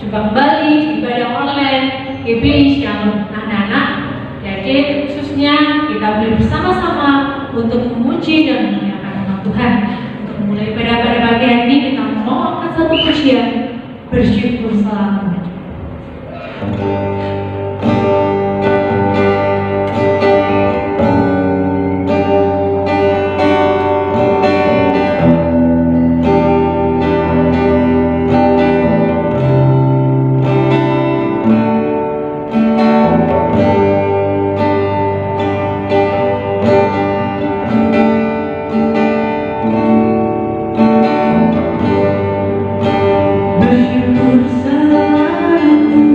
berjumpa kembali di ibadah online GBI Shalom anak-anak. Jadi khususnya kita boleh bersama-sama untuk memuji dan memuliakan nama Tuhan. Untuk memulai pada pagi hari ini kita mau angkat satu pujian bersyukur selalu. Bersyukur selalu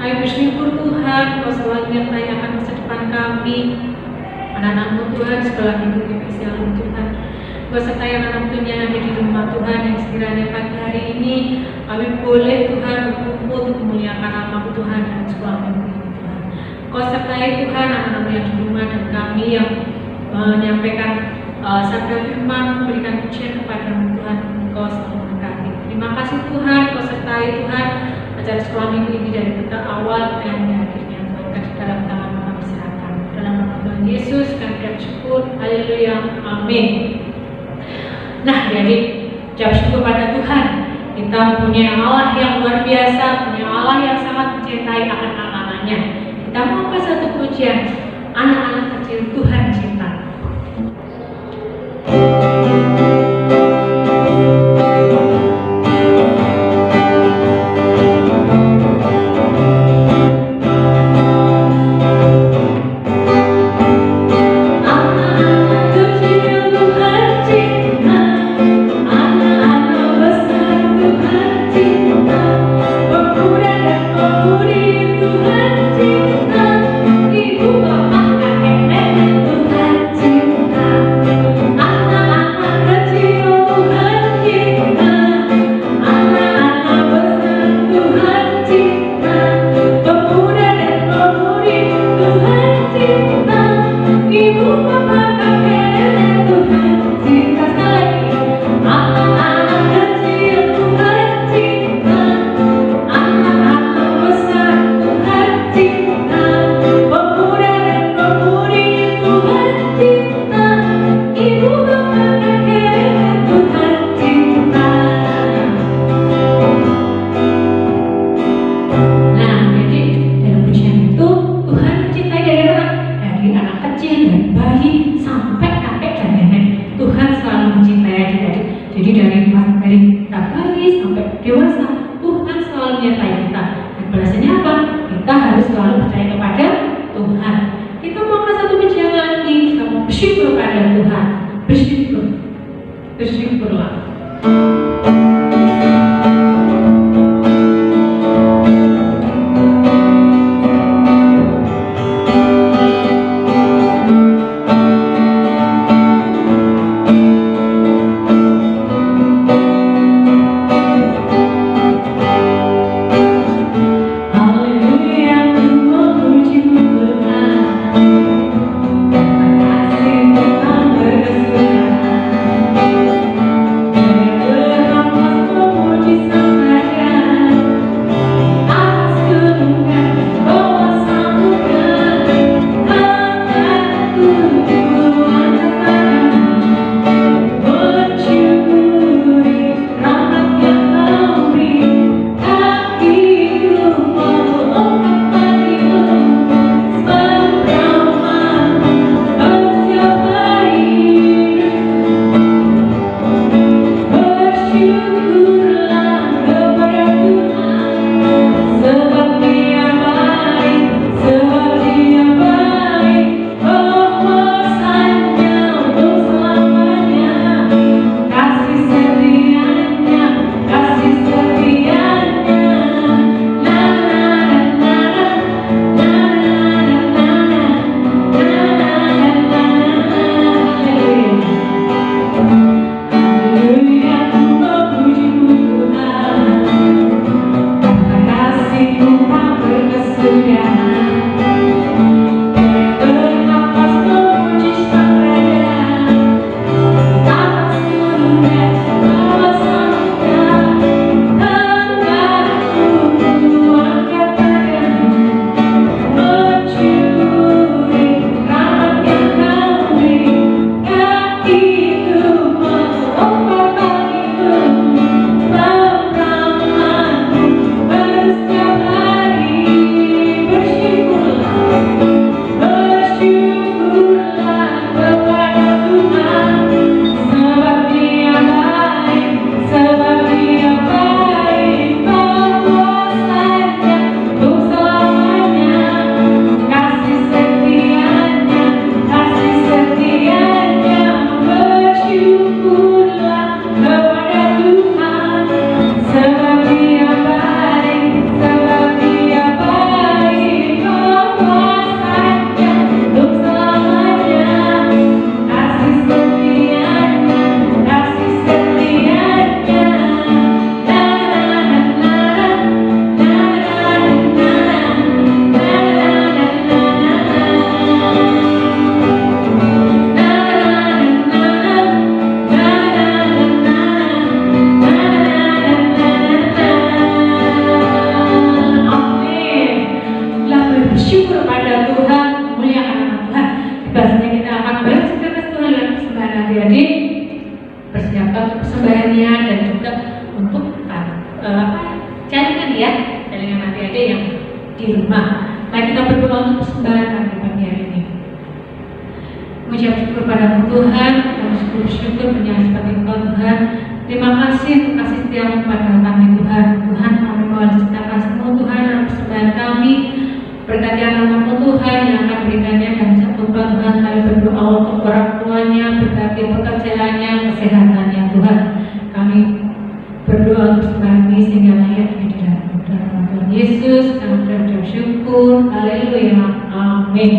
Kami bersyukur Tuhan, Kau selalu menyertai akan masa depan kami. Anak-anak-Mu Tuhan, sekolah minggu spesial Tuhan. Kau sertai anak-anak Tuhan yang ada di rumah Tuhan, yang sekiranya pagi hari ini kami boleh Tuhan berkumpul untuk memuliakan nama Tuhan dan sekolah minggu ini Tuhan. Kau sertai Tuhan anak-anak yang di rumah dan kami yang menyampaikan sabda firman, memberikan pujian kepada Tuhan. Kau selalu memberkati. Terima kasih Tuhan, Kau sertai Tuhan acara sekolah minggu ini dari awal dan akhirnya Tuhan kasih dalam tangan kami serahkan. Dalam nama Tuhan Yesus kami bersyukur. Haleluya. Amin. Nah, jadi ucap syukur pada Tuhan. Kita punya Allah yang luar biasa, punya Allah yang sangat mencintai akan anak-anaknya. Kita mau ke satu pujian, anak-anak kecil Tuhan cinta. Tuhan cinta, ibu bapak kakek nenek Tuhan persembahannya dan juga untuk jaringan ya, jaringan adik-adik yang di rumah. Mari kita berdoa untuk persembahan kami pagi hari ini. Mengucap syukur padamu Tuhan, kami bersyukur menyembah sebagai Engkau Tuhan. Terima kasih untuk kasih setiamu kepada kami Tuhan. Tuhan, kami mohon cerita kasih-Mu Tuhan dalam persembahan kami. Berkati anak-anak-Mu Tuhan yang akan berikannya dan semoga Tuhan kami berdoa untuk orang tuanya, berkati pekerjaannya, kesehatannya Tuhan. Kami berdoa untuk persembahan ini sehingga layak di dalam Tuhan Yesus. Kami berdoa syukur. Haleluya. Amin.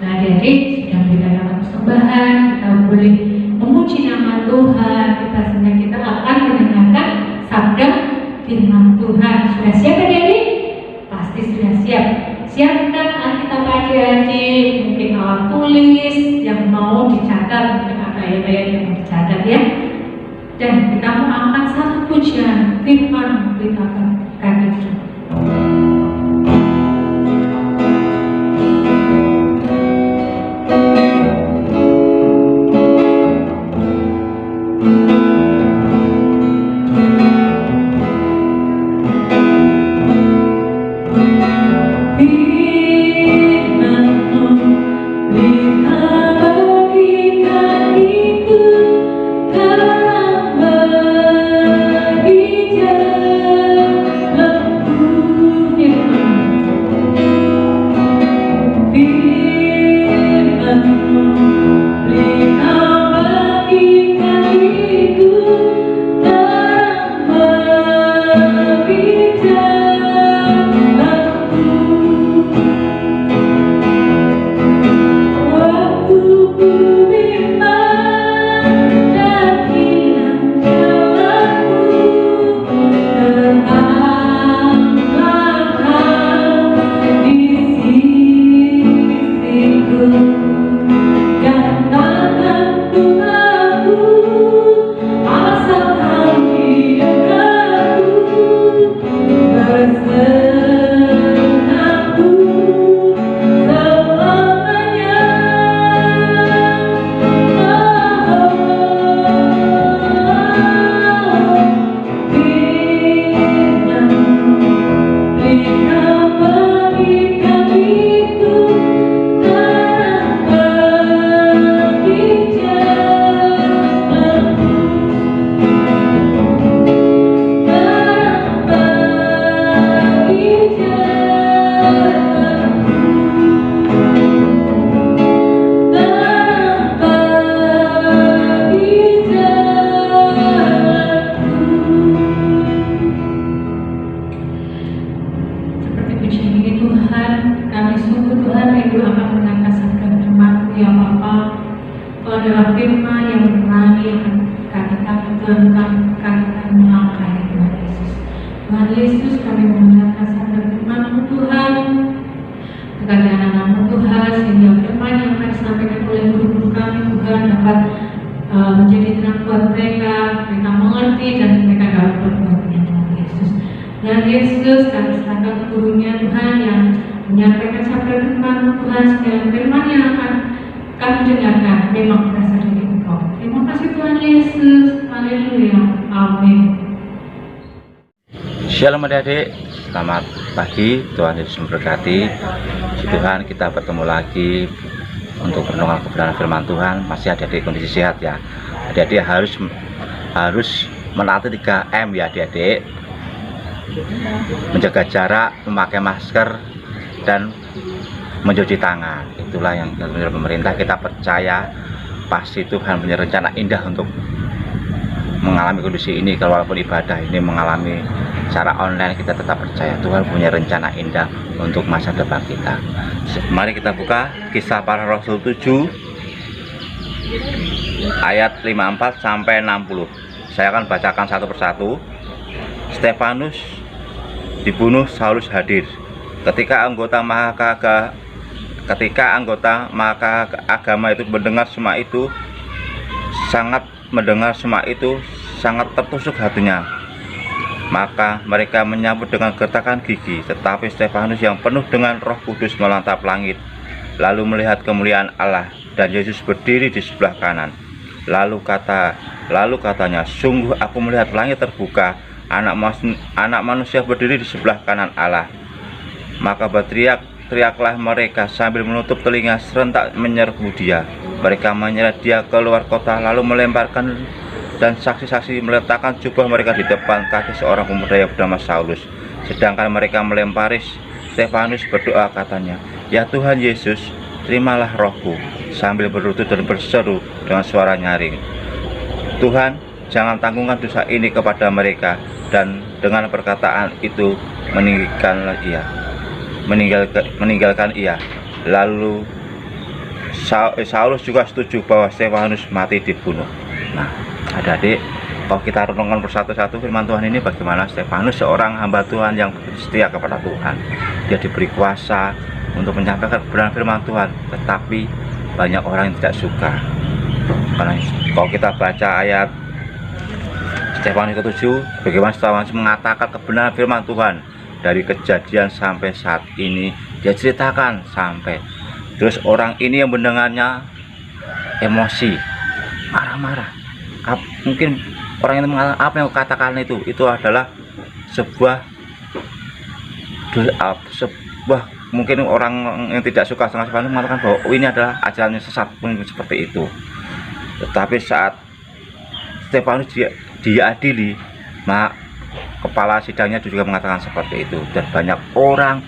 Nah, jadi sudah berikan persembahan, kita boleh memuji nama Tuhan. Kita akan mendengarkan sabda firman Tuhan. Sudah siap adik-adik? Pasti sudah siap. Siapkan Alkitab adik-adik, mungkin alat tulis yang mau dicatat, mungkin ada ayat-ayat yang mau dicatat ya. Dan kita mau angkat satu pujian firman beritakan kami. Shalom adik-adik, selamat pagi, Tuhan Yesus memberkati. Puji Tuhan, kita bertemu lagi untuk mendengar kebenaran firman Tuhan. Masih adik-adik kondisi sehat ya. Adik-adik harus menaati 3M ya adik-adik. Menjaga jarak, memakai masker, dan mencuci tangan. Itulah yang dilakukan pemerintah. Kita percaya pasti Tuhan punya rencana indah untuk mengalami kondisi ini. Kalau walaupun ibadah ini mengalami secara online, kita tetap percaya Tuhan punya rencana indah untuk masa depan kita. Mari kita buka Kisah Para Rasul 7 ayat 54 sampai 60. Saya akan bacakan satu persatu. Stefanus dibunuh, Saulus hadir. Ketika anggota agama itu mendengar semua itu, sangat tertusuk hatinya. Maka mereka menyambut dengan gertakan gigi. Tetapi Stefanus yang penuh dengan Roh Kudus melantap langit, lalu melihat kemuliaan Allah dan Yesus berdiri di sebelah kanan. Lalu katanya, sungguh aku melihat langit terbuka, anak manusia berdiri di sebelah kanan Allah. Maka teriaklah mereka sambil menutup telinga, serentak menyerbu dia. Mereka menyeret dia keluar kota, lalu melemparkan, dan saksi-saksi meletakkan jubah mereka di depan kaki seorang pemuda yang bernama Saulus. Sedangkan mereka melempari Stefanus, berdoa katanya, "Ya Tuhan Yesus, terimalah rohku," sambil berlutut dan berseru dengan suara nyaring, "Tuhan, jangan tanggungkan dosa ini kepada mereka." Dan dengan perkataan itu meninggalkan ia. Lalu Saulus juga setuju bahwa Stefanus mati dibunuh. Nah, adik-adik, kalau kita renungkan persatu-satu firman Tuhan ini, bagaimana Stefanus seorang hamba Tuhan yang setia kepada Tuhan. Dia diberi kuasa untuk menyampaikan kebenaran firman Tuhan, tetapi banyak orang yang tidak suka. Karena kalau kita baca ayat Stefanus ke-7, bagaimana Stefanus mengatakan kebenaran firman Tuhan dari kejadian sampai saat ini, dia ceritakan sampai terus orang ini yang mendengarnya emosi, marah-marah. Mungkin orang yang mengatakan apa yang katakan itu adalah sebuah mungkin orang yang tidak suka dengan Stefanus mengatakan bahwa ini adalah ajaran yang sesat, mungkin seperti itu. Tetapi saat Stefanus diadili, kepala sidangnya juga mengatakan seperti itu, dan banyak orang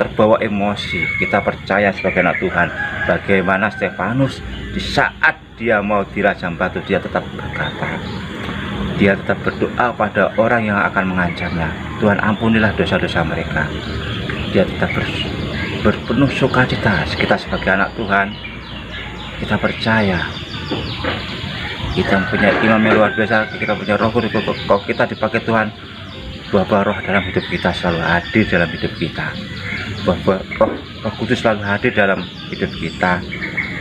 terbawa emosi. Kita percaya sebagai anak Tuhan, bagaimana Stefanus di saat dia mau dirajam batu, dia tetap berkata, dia tetap berdoa pada orang yang akan mengancamnya, "Tuhan, ampunilah dosa-dosa mereka." Dia tetap berpenuh sukacita. Kita sebagai anak Tuhan, kita percaya kita punya imam yang luar biasa, kita punya roh kudus. Kalau kita dipakai Tuhan, buah-buah roh dalam hidup kita selalu hadir dalam hidup kita. Buah-buah roh kudus selalu hadir dalam hidup kita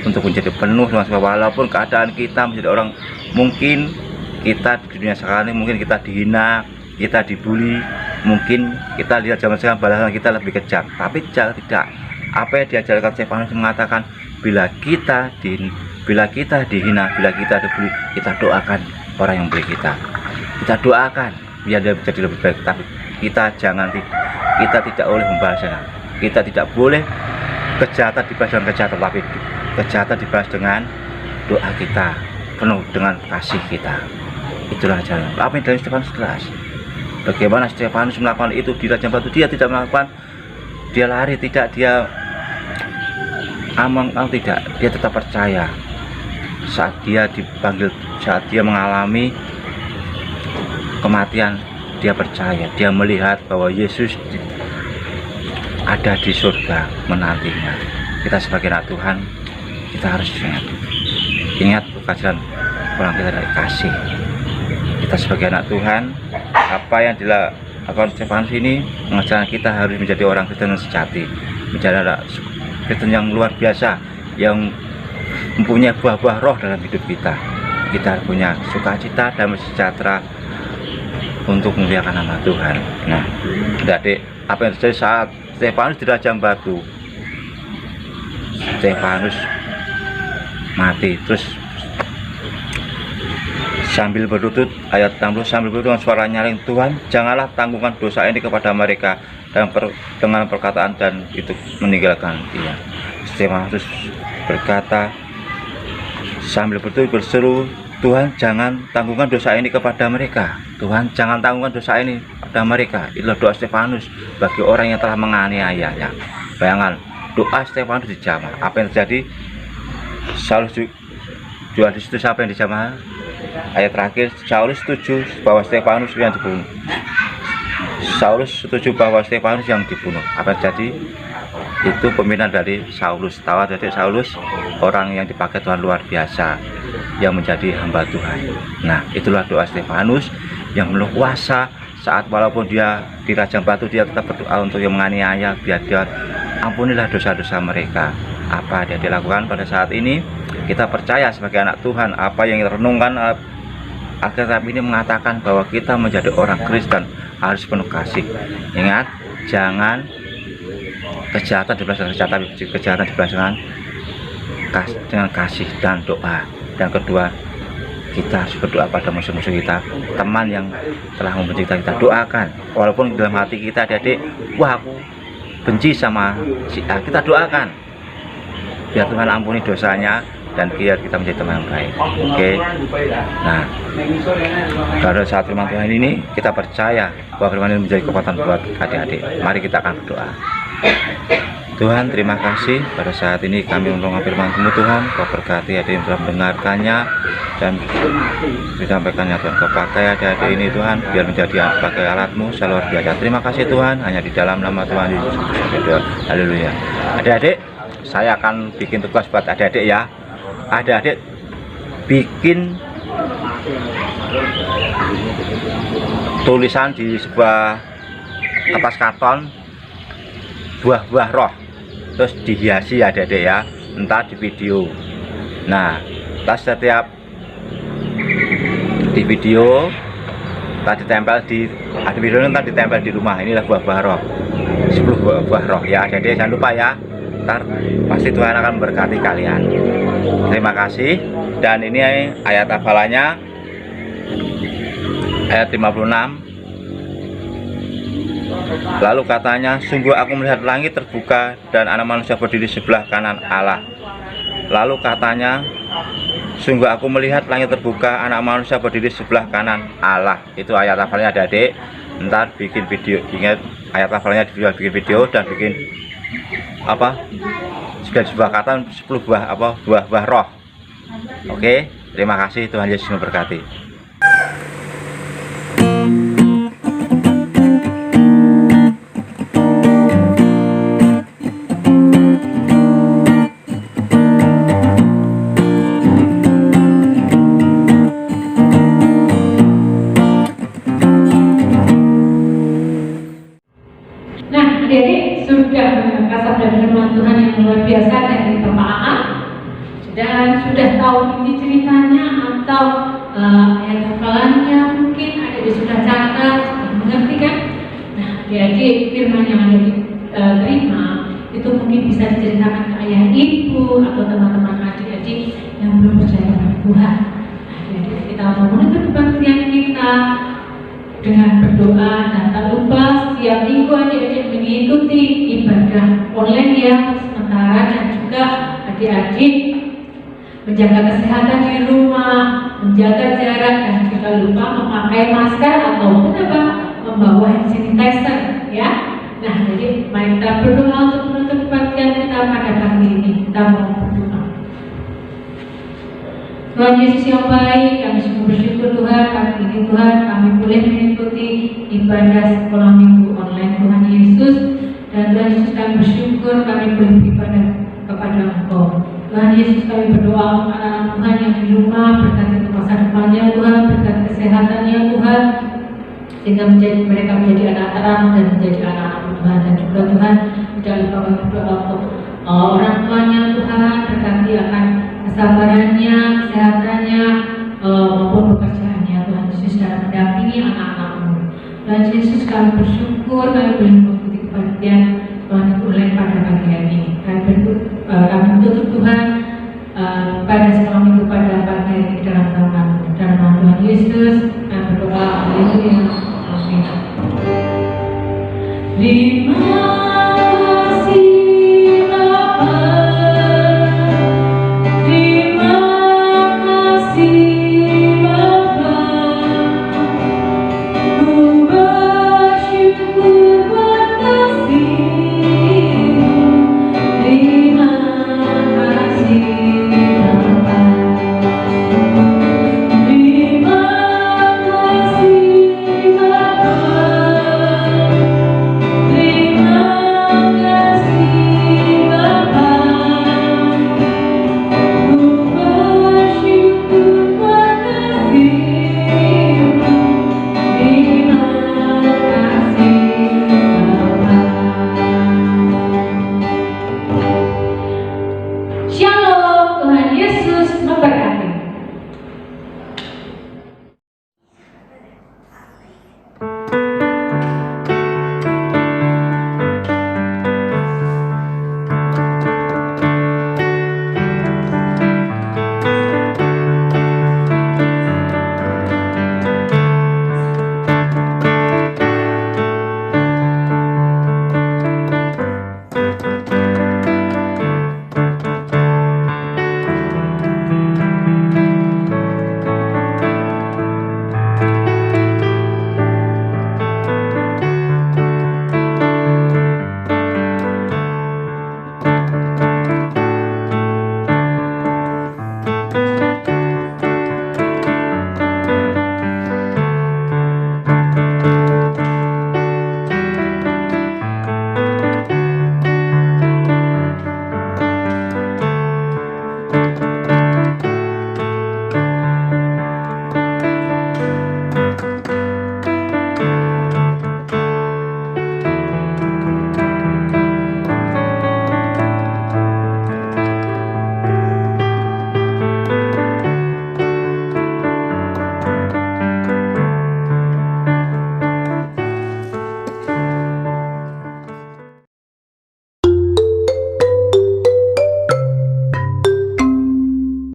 untuk menjadi penuh dengan sebab walaupun keadaan kita menjadi orang, mungkin kita di dunia sekarang ini mungkin kita dihina, kita dibully, mungkin kita lihat zaman sekarang balasan kita lebih kejam, tapi jangan tidak. Apa yang diajarkan Stefanus mengatakan, bila kita dihina, bila kita dibully, kita doakan orang yang membuli kita. Kita doakan biar dia menjadi lebih baik, tapi kita tidak boleh membalasnya. Kita tidak boleh kejahatan dibalas dengan kejahatan, tapi kejahatan dibalas dengan doa kita, penuh dengan kasih kita. Itulah jalan. Apa yang dari Stefanus jelas. Bagaimana Stefanus melakukan itu di rajam batu, dia tidak melakukan, dia lari, tidak, dia tidak, dia tetap percaya. Saat dia dipanggil, saat dia mengalami kematian, dia percaya, dia melihat bahwa Yesus ada di surga menantinya. Kita sebagai anak Tuhan, kita harus ingat keajaiban orang kita dari kasih. Kita sebagai anak Tuhan, apa yang dilakukan Stefanus ini mengajarkan kita harus menjadi orang Kristen yang sejati, menjadi anak Kristen yang luar biasa, yang mempunyai buah-buah roh dalam hidup kita. Kita punya sukacita dan sejahtera untuk memuliakan nama Tuhan. Nah, adik, apa yang terjadi saat Stefanus dirajam batu? Stefanus mati, terus sambil berlutut, ayat 60, sambil berlutut dengan suara nyaring, "Tuhan, janganlah tanggungkan dosa ini kepada mereka," dengan perkataan dan itu meninggalkan dia. Stefanus berkata sambil berlutut berseru, "Tuhan, jangan tanggungkan dosa ini kepada mereka. Tuhan, jangan tanggungkan dosa ini pada mereka." Itulah doa Stefanus bagi orang yang telah menganiayanya. Bayangkan, doa Stefanus dijamah. Apa yang terjadi? Saulus juga di situ. Siapa yang dijamah? Ayat terakhir, Saulus setuju bahwa Stefanus yang dibunuh. Saulus setuju bahwa Stefanus yang dibunuh. Apa yang terjadi? Itu pembinaan dari Saulus. Tahu dari Saulus, orang yang dipakai Tuhan luar biasa, yang menjadi hamba Tuhan. Nah, itulah doa Stefanus yang penuh kuasa. Saat walaupun dia dirajam batu, dia tetap berdoa untuk yang menganiaya, biar dia ampunilah dosa-dosa mereka. Apa yang dia lakukan pada saat ini? Kita percaya sebagai anak Tuhan, apa yang kita renungkan Alkitab ini mengatakan bahwa kita menjadi orang Kristen harus penuh kasih. Ingat, jangan kejahatan dibalas dengan kejahatan, tapi kejahatan dibalas dengan kasih dan doa. Dan kedua, kita harus berdoa pada musuh-musuh kita, teman yang telah membenci kita doakan, walaupun dalam hati kita adik-adik, wah aku benci sama si A, kita doakan biar Tuhan ampuni dosanya dan biar kita menjadi teman yang baik. Oke. Nah, pada saat firman Tuhan ini kita percaya bahwa firman ini menjadi kekuatan buat adik-adik. Mari kita akan berdoa. Tuhan, terima kasih pada saat ini kami menerima firman-Mu Tuhan. Kau berkati adik yang telah mendengarkannya dan disampaikannya Tuhan. Kau pakai adik-adik ini Tuhan biar menjadi sebagai alat-Mu luar biasa. Terima kasih Tuhan, hanya di dalam nama Tuhan Yesus Kristus. Haleluya. Adik-adik, saya akan bikin tugas buat adik-adik ya. Adik-adik bikin tulisan di sebuah kertas karton buah-buah roh, terus dihiasi adik-adik ya, entah di video. Nah, setiap di video tadi ditempel di video entah ditempel di rumah. Inilah buah-buah roh, 10 buah roh ya adik-adik, jangan lupa ya. Ntar pasti Tuhan akan memberkati kalian. Terima kasih. Dan ini ayat hafalannya ayat 56. Lalu katanya, sungguh aku melihat langit terbuka dan anak manusia berdiri sebelah kanan Allah. Lalu katanya, sungguh aku melihat langit terbuka, anak manusia berdiri sebelah kanan Allah. Itu ayat hafalnya adik-adik. Ntar bikin video, ingat ayat hafalnya bikin video dan bikin apa? Juga sebuah kata 10 buah roh. Oke, terima kasih, Tuhan Yesus memberkati. Adik-adik sudah mendengar sabda firman Tuhan yang luar biasa dari Bapak Aan, dan sudah tahu inti ceritanya atau ayat hafalannya, mungkin adik-adik sudah catat, sudah mengerti kan? Nah, adik-adik firman yang ada terima itu mungkin bisa diceritakan ke ayah ibu atau teman-teman adik-adik yang belum percaya pada Tuhan. Nah, adik-adik kita mau menutup kebaktian kita dengan berdoa, dan tak lupa setiap minggu adik-adik mengikuti ibadah online ya sementara, dan juga adik-adik menjaga kesehatan di rumah, menjaga jarak, dan tidak lupa memakai masker atau membawa hand sanitizer ya. Nah, jadi mari kita berdoa untuk menutup kebaktian kita pada pagi ini. Kita mau berdoa. Tuhan Yesus yang baik, kami sungguh bersyukur Tuhan, pagi ini Tuhan kami boleh mengikuti ibadah sekolah minggu online Tuhan Yesus. Dan Tuhan Yesus kami bersyukur kami boleh beribadah kepada Engkau. Tuhan Yesus kami berdoa untuk anak-anak Tuhan yang di rumah, berkati untuk masa depannya Tuhan, berkati kesehatannya Tuhan, sehingga mereka menjadi anak terang dan menjadi anak-anak Tuhan. Dan juga Tuhan tidak lupa kami berdoa untuk orang tuanya Tuhan, berkati akan kesabarannya, kesehatannya, maupun pekerjaannya Tuhan Yesus, dalam mendampingi anak-anak-Mu. Tuhan Yesus kami bersyukur kami boleh mengikuti kebaktian Tuhan yang online pada pagi hari ini. Kami tutup Tuhan pada sekolah minggu pada pagi hari ini dalam nama Tuhan Yesus.